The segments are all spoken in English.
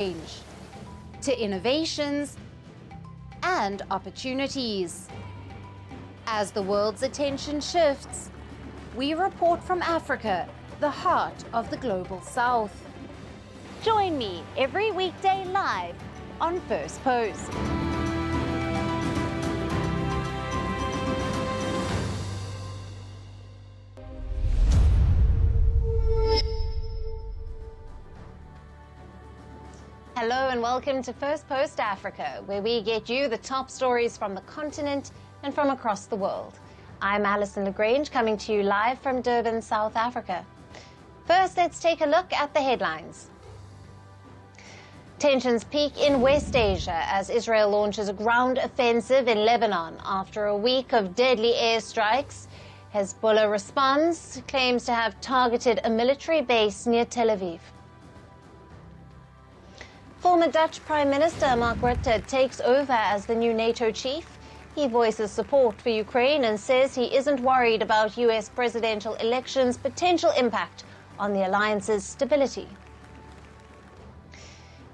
change, to innovations and opportunities. As the world's attention shifts, we report from Africa, the heart of the global south. Join me every weekday live on First Post. Hello and welcome to First Post Africa, where we get you the top stories from the continent and from across the world. I'm Alyson Grange, coming to you live from Durban, South Africa. First, let's take a look at the headlines. Tensions peak in West Asia as Israel launches a ground offensive in Lebanon after a week of deadly airstrikes. Hezbollah responds, claims to have targeted a military base near Tel Aviv. Former Dutch Prime Minister Mark Rutte takes over as the new NATO chief. He voices support for Ukraine and says he isn't worried about US presidential elections' potential impact on the alliance's stability.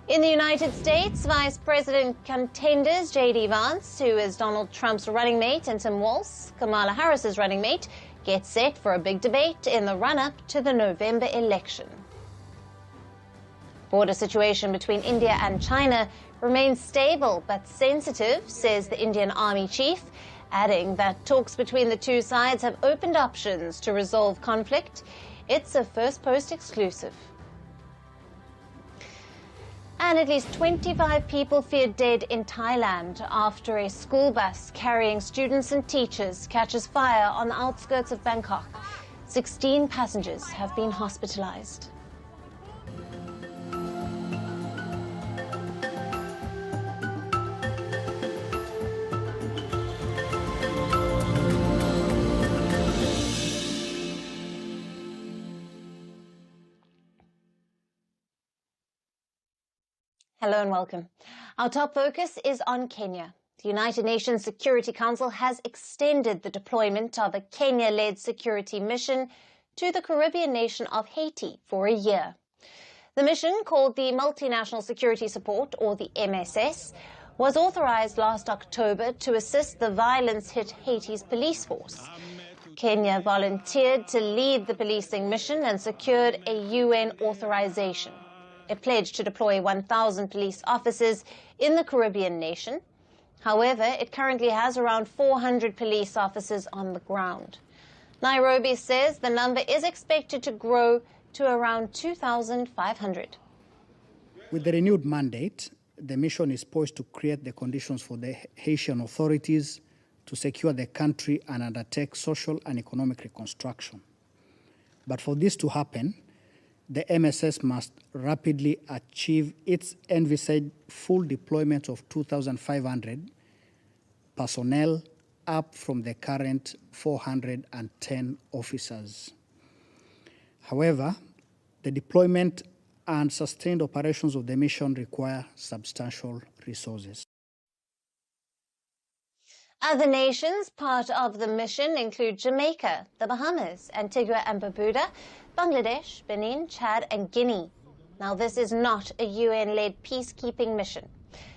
In the United States, Vice President contenders J.D. Vance, who is Donald Trump's running mate, and Tim Walz, Kamala Harris's running mate, get set for a big debate in the run-up to the November election. Border situation between India and China remains stable but sensitive, says the Indian Army chief, adding that talks between the two sides have opened options to resolve conflict. It's a First Post exclusive. And at least 25 people feared dead in Thailand after a school bus carrying students and teachers catches fire on the outskirts of Bangkok. 16 passengers have been hospitalized. Hello and welcome. Our top focus is on Kenya. The United Nations Security Council has extended the deployment of a Kenya-led security mission to the Caribbean nation of Haiti for a year. The mission, called the Multinational Security Support, or the MSS, was authorized last October to assist the violence-hit Haiti's police force. Kenya volunteered to lead the policing mission and secured a UN authorization. It pledged to deploy 1,000 police officers in the Caribbean nation. However, it currently has around 400 police officers on the ground. Nairobi says the number is expected to grow to around 2,500. With the renewed mandate, the mission is poised to create the conditions for the Haitian authorities to secure the country and undertake social and economic reconstruction. But for this to happen, the MSS must rapidly achieve its envisaged full deployment of 2,500 personnel, up from the current 410 officers. However, the deployment and sustained operations of the mission require substantial resources. Other nations part of the mission include Jamaica, the Bahamas, Antigua and Barbuda, Bangladesh, Benin, Chad and Guinea. Now, this is not a UN-led peacekeeping mission.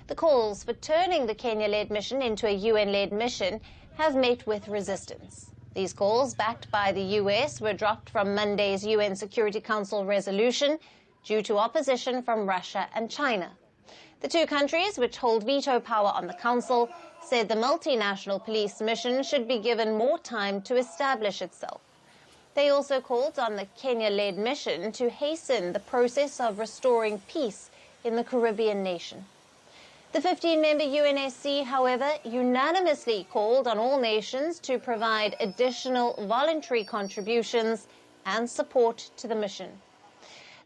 The calls for turning the Kenya-led mission into a UN-led mission have met with resistance. These calls, backed by the US, were dropped from Monday's UN Security Council resolution due to opposition from Russia and China. The two countries, which hold veto power on the Council, said the multinational police mission should be given more time to establish itself. They also called on the Kenya-led mission to hasten the process of restoring peace in the Caribbean nation. The 15-member UNSC, however, unanimously called on all nations to provide additional voluntary contributions and support to the mission.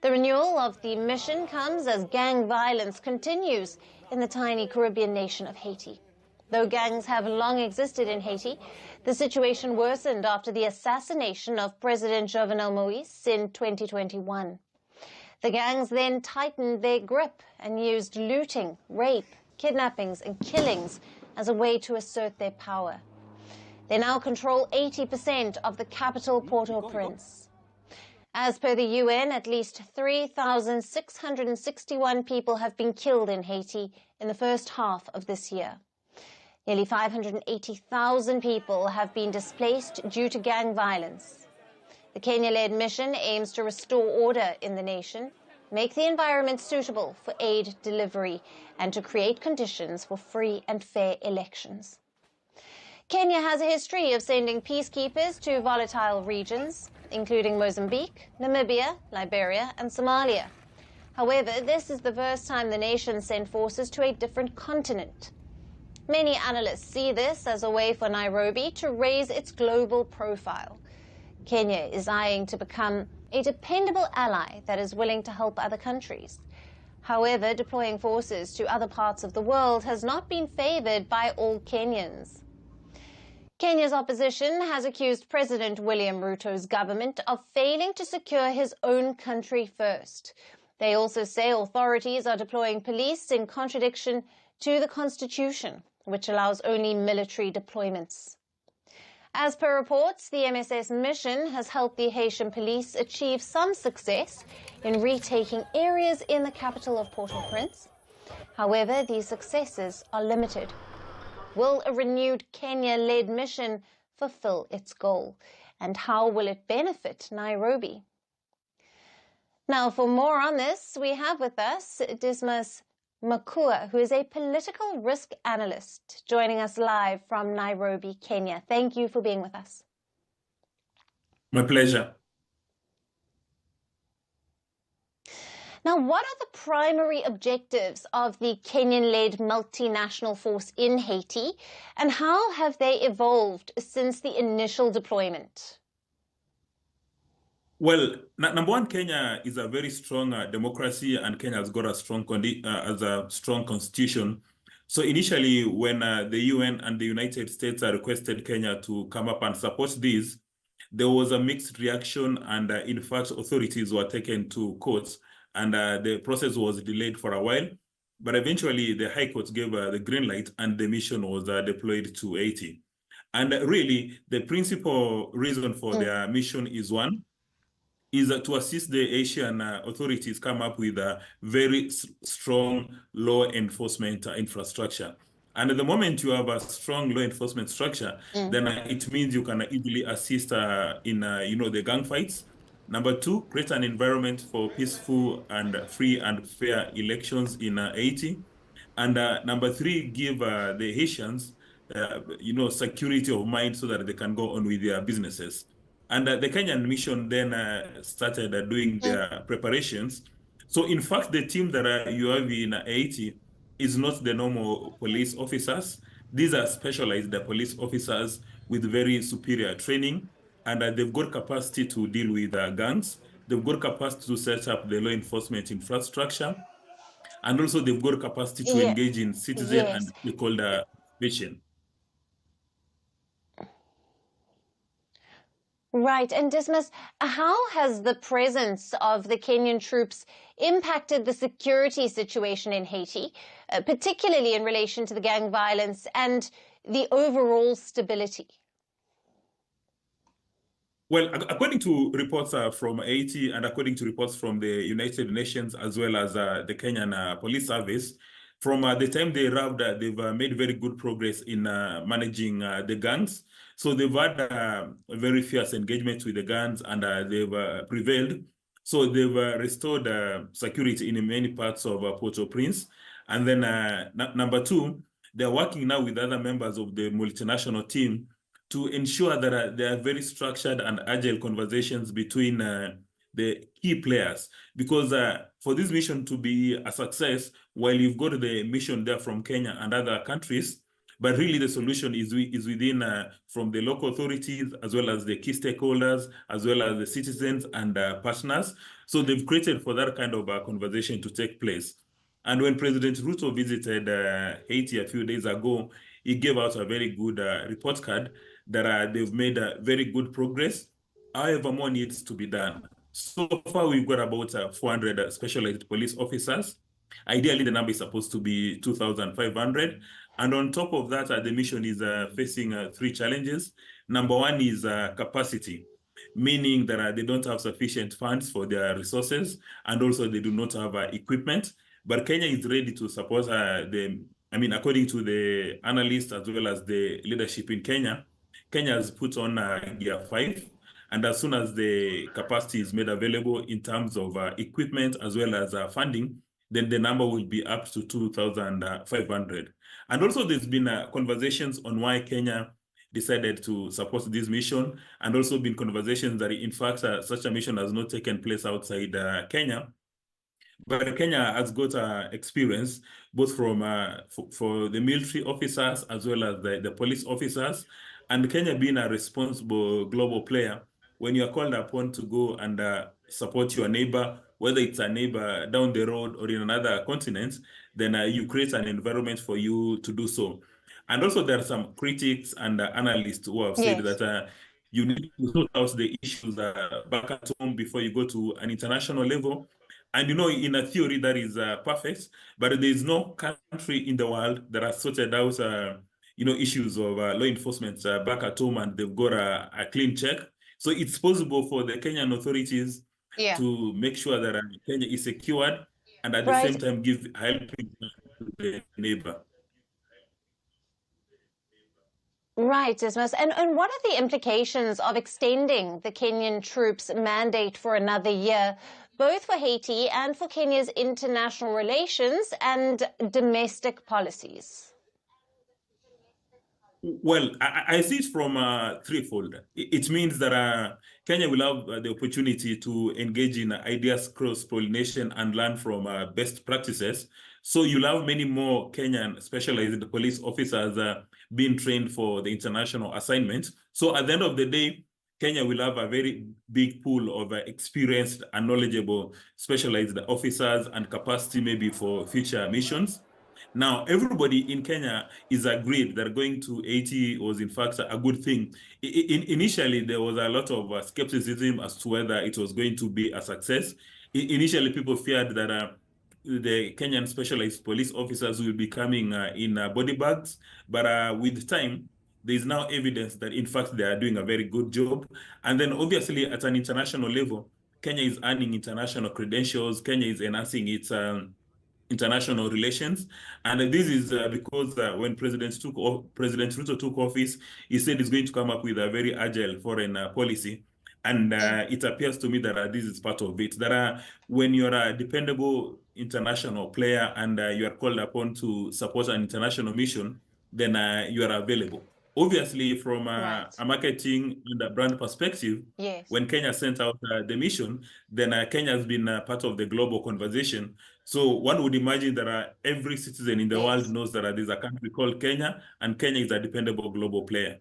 The renewal of the mission comes as gang violence continues in the tiny Caribbean nation of Haiti. Though gangs have long existed in Haiti, the situation worsened after the assassination of President Jovenel Moïse in 2021. The gangs then tightened their grip and used looting, rape, kidnappings and killings as a way to assert their power. They now control 80% of the capital Port-au-Prince. As per the UN, at least 3,661 people have been killed in Haiti in the first half of this year. Nearly 580,000 people have been displaced due to gang violence. The Kenya-led mission aims to restore order in the nation, make the environment suitable for aid delivery, and to create conditions for free and fair elections. Kenya has a history of sending peacekeepers to volatile regions, including Mozambique, Namibia, Liberia, and Somalia. However, this is the first time the nation sent forces to a different continent. Many analysts see this as a way for Nairobi to raise its global profile. Kenya is eyeing to become a dependable ally that is willing to help other countries. However, deploying forces to other parts of the world has not been favored by all Kenyans. Kenya's opposition has accused President William Ruto's government of failing to secure his own country first. They also say authorities are deploying police in contradiction to the Constitution, which allows only military deployments. As per reports, the MSS mission has helped the Haitian police achieve some success in retaking areas in the capital of Port-au-Prince. However, these successes are limited. Will a renewed Kenya-led mission fulfill its goal? And how will it benefit Nairobi? Now, for more on this, we have with us Dismas Makua, who is a political risk analyst, joining us live from Nairobi, Kenya. Thank you for being with us. My pleasure. Now, what are the primary objectives of the Kenyan-led multinational force in Haiti, and how have they evolved since the initial deployment? Well, number one, Kenya is a very strong democracy, and Kenya has got a strong constitution. So initially, when the UN and the United States requested Kenya to come up and support this, there was a mixed reaction, and in fact, authorities were taken to court, and the process was delayed for a while. But eventually, the High Court gave the green light, and the mission was deployed to Haiti. And really, the principal reason for their mission is to assist the Asian authorities come up with a very strong law enforcement infrastructure. And at the moment you have a strong law enforcement structure, then it means you can easily assist in the gang fights. Number two, create an environment for peaceful and free and fair elections in Haiti. And number three, give the Haitians security of mind so that they can go on with their businesses. And the Kenyan mission then started doing their preparations. So in fact, the team that you have in Haiti is not the normal police officers. These are specialized police officers with very superior training, and they've got capacity to deal with gangs. They've got capacity to set up the law enforcement infrastructure, and also they've got capacity to engage in citizen and stakeholder participation. Right. And Dismas, how has the presence of the Kenyan troops impacted the security situation in Haiti, particularly in relation to the gang violence and the overall stability? Well, according to reports from Haiti and according to reports from the United Nations as well as the Kenyan Police Service, from the time they arrived, they've made very good progress in managing the gangs. So they've had a very fierce engagement with the gangs, and they've prevailed. So they've restored security in many parts of Port-au-Prince. And then number two, they're working now with other members of the multinational team to ensure that there are very structured and agile conversations between the key players. Because for this mission to be a success, while you've got the mission there from Kenya and other countries, but really the solution is within from the local authorities, as well as the key stakeholders, as well as the citizens and partners. So they've created for that kind of conversation to take place. And when President Ruto visited Haiti a few days ago, he gave out a very good report card that they've made very good progress. However, more needs to be done. So far, we've got about 400 specialized police officers. Ideally, the number is supposed to be 2,500. And on top of that, the mission is facing three challenges. Number one is capacity. meaning that they don't have sufficient funds for their resources, and also they do not have equipment. But Kenya is ready to support according to the analysts as well as the leadership in Kenya, Kenya has put on Gear 5. And as soon as the capacity is made available in terms of equipment as well as funding, then the number will be up to 2,500. And also there's been conversations on why Kenya decided to support this mission, and also been conversations that in fact such a mission has not taken place outside Kenya. But Kenya has got experience both from for the military officers as well as the police officers. And Kenya being a responsible global player, when you are called upon to go and support your neighbor, whether it's a neighbor down the road or in another continent, then you create an environment for you to do so. And also there are some critics and analysts who have said that you need to sort out the issues back at home before you go to an international level. And in a theory that is perfect, but there is no country in the world that has sorted out, issues of law enforcement back at home, and they've got a clean check. So it's possible for the Kenyan authorities to make sure that Kenya is secured, and at the same time give help to the neighbor. Right, Dismas. And what are the implications of extending the Kenyan troops' mandate for another year, both for Haiti and for Kenya's international relations and domestic policies? Well, I see it from threefold. It means that Kenya will have the opportunity to engage in ideas cross-pollination and learn from best practices. So you'll have many more Kenyan specialized police officers being trained for the international assignment. So at the end of the day, Kenya will have a very big pool of experienced and knowledgeable specialized officers and capacity maybe for future missions. Now, everybody in Kenya is agreed that going to Haiti was in fact a good thing. Initially, there was a lot of skepticism as to whether it was going to be a success. Initially, people feared that the Kenyan specialized police officers will be coming in body bags, but with time, there is now evidence that in fact they are doing a very good job. And then obviously at an international level, Kenya is earning international credentials. Kenya is enhancing its international relations. And this is because when President Ruto took office, he said he's going to come up with a very agile foreign policy. And it appears to me that this is part of it. That when you're a dependable international player and you are called upon to support an international mission, then you are available. Obviously, from a marketing and a brand perspective, when Kenya sent out the mission, then Kenya has been part of the global conversation. So one would imagine that every citizen in the world knows that there's a country called Kenya, and Kenya is a dependable global player.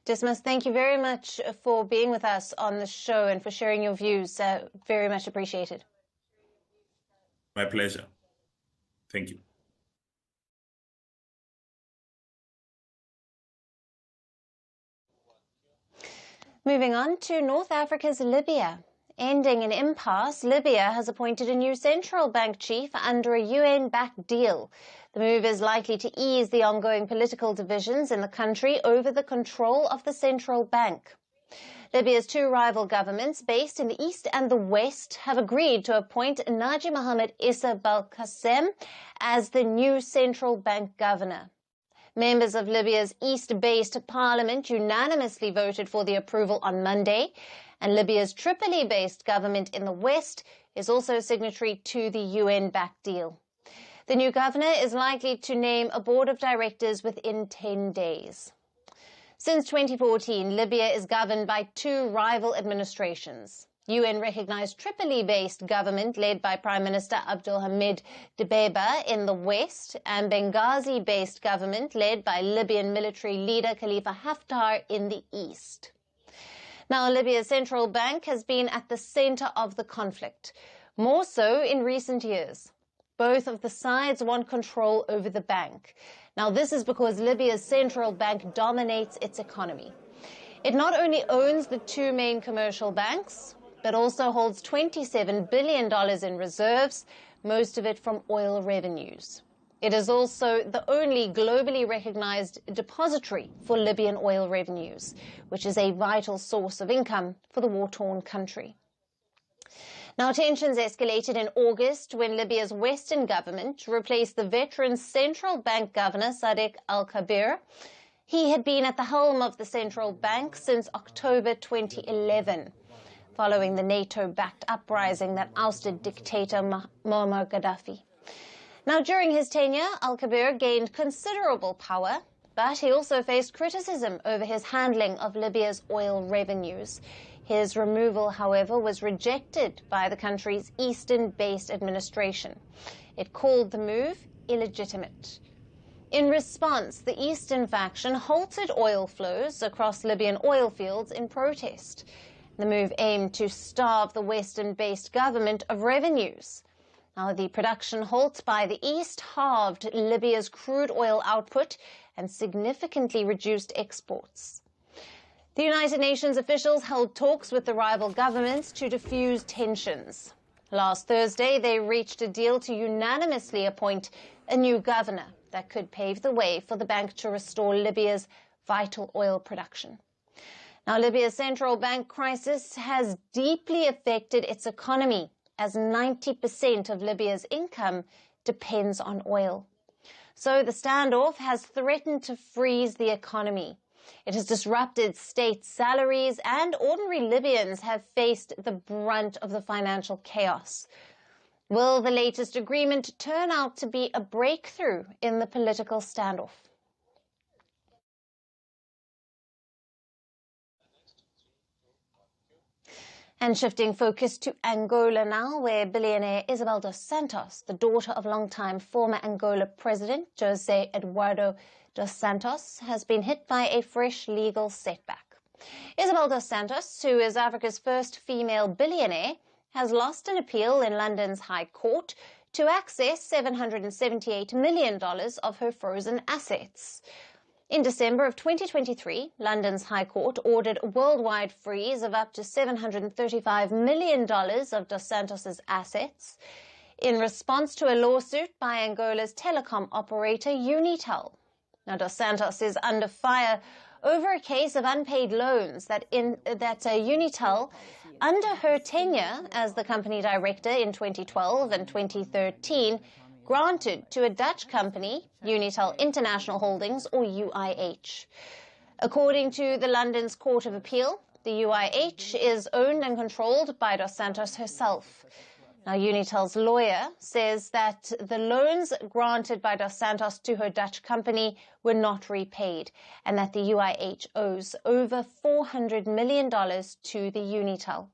Dismas, thank you very much for being with us on the show and for sharing your views. Very much appreciated. My pleasure. Thank you. Moving on to North Africa's Libya. Ending an impasse, Libya has appointed a new central bank chief under a UN-backed deal. The move is likely to ease the ongoing political divisions in the country over the control of the central bank. Libya's two rival governments, based in the east and the west, have agreed to appoint Naji Mohamed Issa Belkacem as the new central bank governor. Members of Libya's east-based parliament unanimously voted for the approval on Monday, and Libya's Tripoli-based government in the west is also signatory to the UN-backed deal. The new governor is likely to name a board of directors within 10 days. Since 2014, Libya is governed by two rival administrations. UN-recognized Tripoli-based government led by Prime Minister Abdulhamid Dbeibeh in the west, and Benghazi-based government led by Libyan military leader Khalifa Haftar in the east. Now, Libya's central bank has been at the center of the conflict, more so in recent years. Both of the sides want control over the bank. Now, this is because Libya's central bank dominates its economy. It not only owns the two main commercial banks, but also holds $27 billion in reserves, most of it from oil revenues. It is also the only globally recognized depository for Libyan oil revenues, which is a vital source of income for the war-torn country. Now, tensions escalated in August when Libya's Western government replaced the veteran central bank governor, Sadiq al-Kabir. He had been at the helm of the central bank since October 2011, following the NATO-backed uprising that ousted dictator Muammar Gaddafi. Now, during his tenure, al-Kabir gained considerable power, but he also faced criticism over his handling of Libya's oil revenues. His removal, however, was rejected by the country's eastern-based administration. It called the move illegitimate. In response, the eastern faction halted oil flows across Libyan oil fields in protest. The move aimed to starve the western-based government of revenues. Now, the production halt by the East halved Libya's crude oil output and significantly reduced exports. The United Nations officials held talks with the rival governments to diffuse tensions. Last Thursday, they reached a deal to unanimously appoint a new governor that could pave the way for the bank to restore Libya's vital oil production. Now, Libya's central bank crisis has deeply affected its economy, as 90% of Libya's income depends on oil. So the standoff has threatened to freeze the economy. It has disrupted state salaries, and ordinary Libyans have faced the brunt of the financial chaos. Will the latest agreement turn out to be a breakthrough in the political standoff? And shifting focus to Angola now, where billionaire Isabel dos Santos, the daughter of longtime former Angola President José Eduardo dos Santos, has been hit by a fresh legal setback. Isabel dos Santos, who is Africa's first female billionaire, has lost an appeal in London's High Court to access $778 million of her frozen assets. In December of 2023, London's High Court ordered a worldwide freeze of up to $735 million of dos Santos' assets in response to a lawsuit by Angola's telecom operator Unitel. Now, dos Santos is under fire over a case of unpaid loans that Unitel, under her tenure as the company director in 2012 and 2013, granted to a Dutch company, Unitel International Holdings, or UIH. According to the London's Court of Appeal, the UIH is owned and controlled by dos Santos herself. Now, Unitel's lawyer says that the loans granted by dos Santos to her Dutch company were not repaid, and that the UIH owes over $400 million to the Unitel.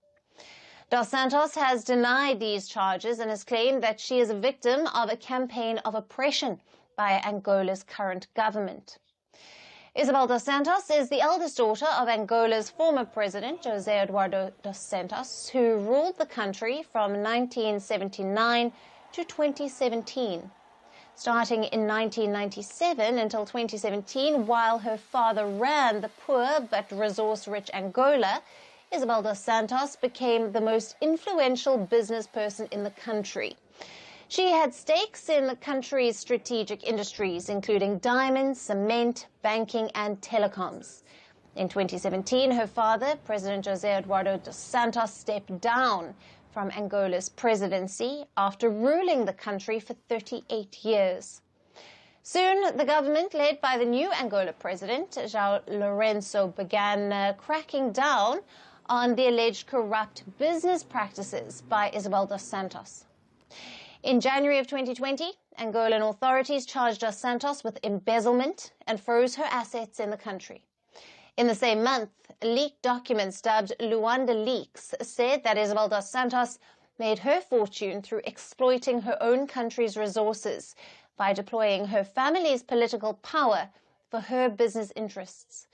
Dos Santos has denied these charges and has claimed that she is a victim of a campaign of oppression by Angola's current government. Isabel dos Santos is the eldest daughter of Angola's former president, José Eduardo dos Santos, who ruled the country from 1979 to 2017. Starting in 1997 until 2017, while her father ran the poor but resource-rich Angola, Isabel dos Santos became the most influential business person in the country. She had stakes in the country's strategic industries, including diamonds, cement, banking, and telecoms. In 2017, her father, President José Eduardo dos Santos, stepped down from Angola's presidency after ruling the country for 38 years. Soon, the government, led by the new Angola president, João Lourenço, began cracking down on the alleged corrupt business practices by Isabel dos Santos. In January of 2020, Angolan authorities charged dos Santos with embezzlement and froze her assets in the country. In the same month, leaked documents dubbed Luanda Leaks said that Isabel dos Santos made her fortune through exploiting her own country's resources by deploying her family's political power for her business interests.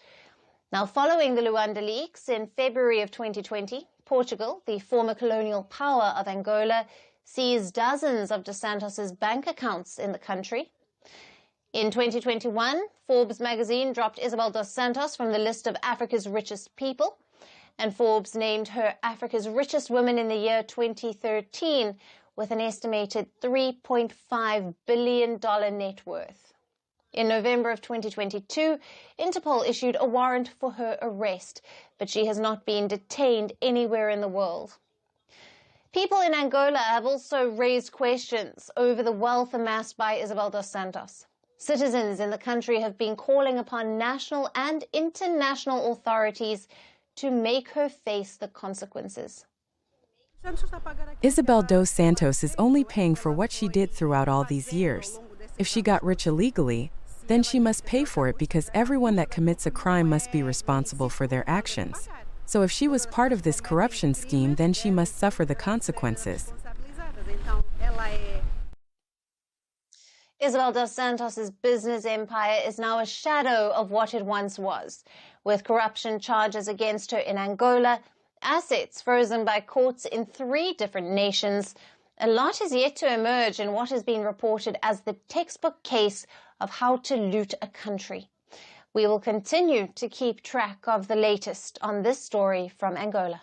Now, following the Luanda leaks in February of 2020, Portugal, the former colonial power of Angola, seized dozens of dos Santos' bank accounts in the country. In 2021, Forbes magazine dropped Isabel dos Santos from the list of Africa's richest people, and Forbes named her Africa's richest woman in the year 2013, with an estimated $3.5 billion net worth. In November of 2022, Interpol issued a warrant for her arrest, but she has not been detained anywhere in the world. People in Angola have also raised questions over the wealth amassed by Isabel dos Santos. Citizens in the country have been calling upon national and international authorities to make her face the consequences. Isabel dos Santos is only paying for what she did throughout all these years. If she got rich illegally, then she must pay for it because everyone that commits a crime must be responsible for their actions. So if she was part of this corruption scheme, then she must suffer the consequences. Isabel dos Santos' business empire is now a shadow of what it once was, with corruption charges against her in Angola, assets frozen by courts in 3 different nations. A lot is yet to emerge in what has been reported as the textbook case of how to loot a country. We will continue to keep track of the latest on this story from Angola.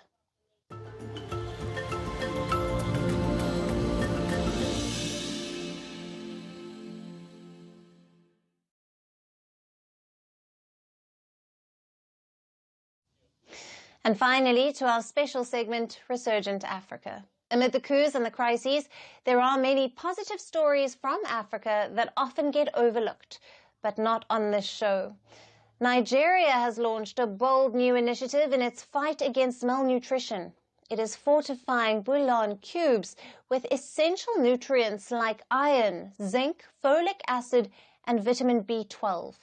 And finally, to our special segment, Resurgent Africa. Amid the coups and the crises, there are many positive stories from Africa that often get overlooked, but not on this show. Nigeria has launched a bold new initiative in its fight against malnutrition. It is fortifying bouillon cubes with essential nutrients like iron, zinc, folic acid, and vitamin B12.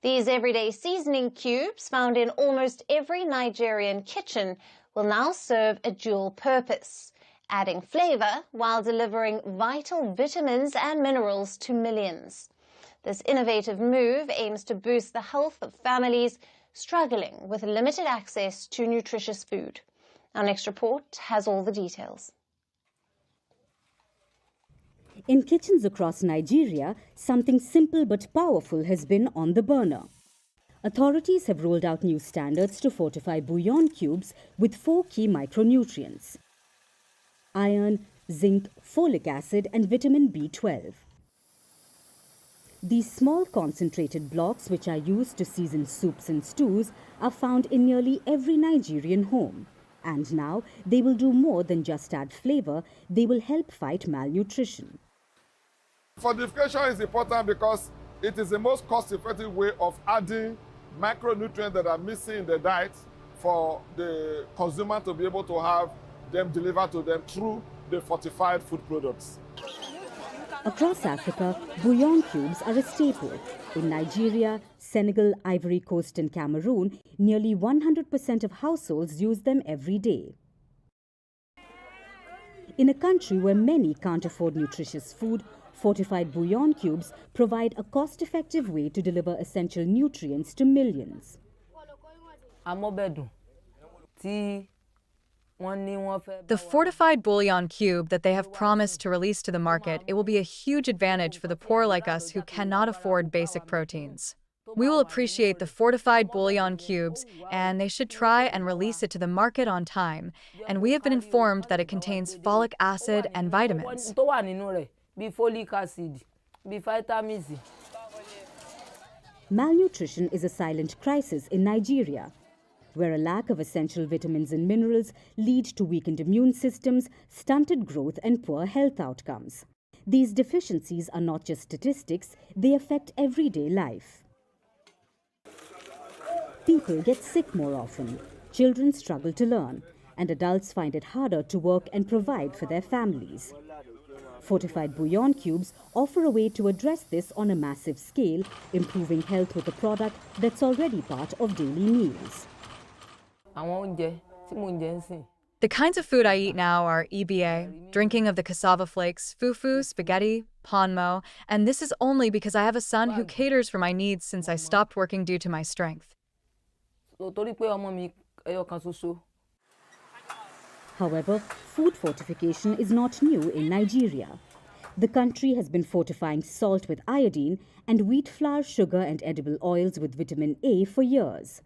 These everyday seasoning cubes, found in almost every Nigerian kitchen, will now serve a dual purpose, adding flavor while delivering vital vitamins and minerals to millions. This innovative move aims to boost the health of families struggling with limited access to nutritious food. Our next report has all the details. In kitchens across Nigeria, something simple but powerful has been on the burner. Authorities have rolled out new standards to fortify bouillon cubes with 4 key micronutrients: iron, zinc, folic acid, and vitamin B12. These small concentrated blocks, which are used to season soups and stews, are found in nearly every Nigerian home. And now they will do more than just add flavor, they will help fight malnutrition. Fortification is important because it is the most cost-effective way of adding micronutrients that are missing in the diet for the consumer to be able to have them delivered to them through the fortified food products. Across Africa, bouillon cubes are a staple. In Nigeria, Senegal, Ivory Coast and Cameroon, nearly 100% of households use them every day. In a country where many can't afford nutritious food, fortified bouillon cubes provide a cost-effective way to deliver essential nutrients to millions. The fortified bouillon cube that they have promised to release to the market, it will be a huge advantage for the poor like us who cannot afford basic proteins. We will appreciate the fortified bouillon cubes, and they should try and release it to the market on time. And we have been informed that it contains folic acid and vitamins. Malnutrition is a silent crisis in Nigeria, where a lack of essential vitamins and minerals lead to weakened immune systems, stunted growth and poor health outcomes. These deficiencies are not just statistics, they affect everyday life. People get sick more often, children struggle to learn, and adults find it harder to work and provide for their families. Fortified bouillon cubes offer a way to address this on a massive scale, improving health with a product that's already part of daily meals. The kinds of food I eat now are EBA, drinking of the cassava flakes, fufu, spaghetti, ponmo, and this is only because I have a son who caters for my needs since I stopped working due to my strength. However, food fortification is not new in Nigeria. The country has been fortifying salt with iodine and wheat flour, sugar and edible oils with vitamin A for years.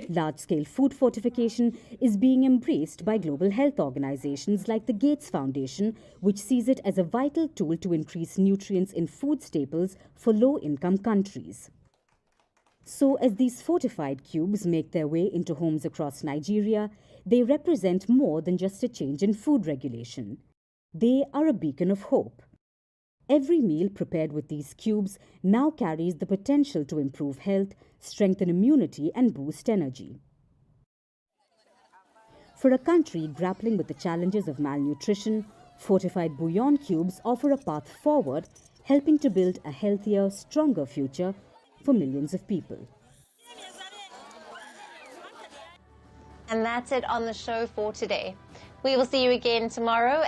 Large-scale food fortification is being embraced by global health organizations like the Gates Foundation, which sees it as a vital tool to increase nutrients in food staples for low-income countries. So as these fortified cubes make their way into homes across Nigeria, they represent more than just a change in food regulation. They are a beacon of hope. Every meal prepared with these cubes now carries the potential to improve health, strengthen immunity, and boost energy. For a country grappling with the challenges of malnutrition, fortified bouillon cubes offer a path forward, helping to build a healthier, stronger future for millions of people. And that's it on the show for today. We will see you again tomorrow.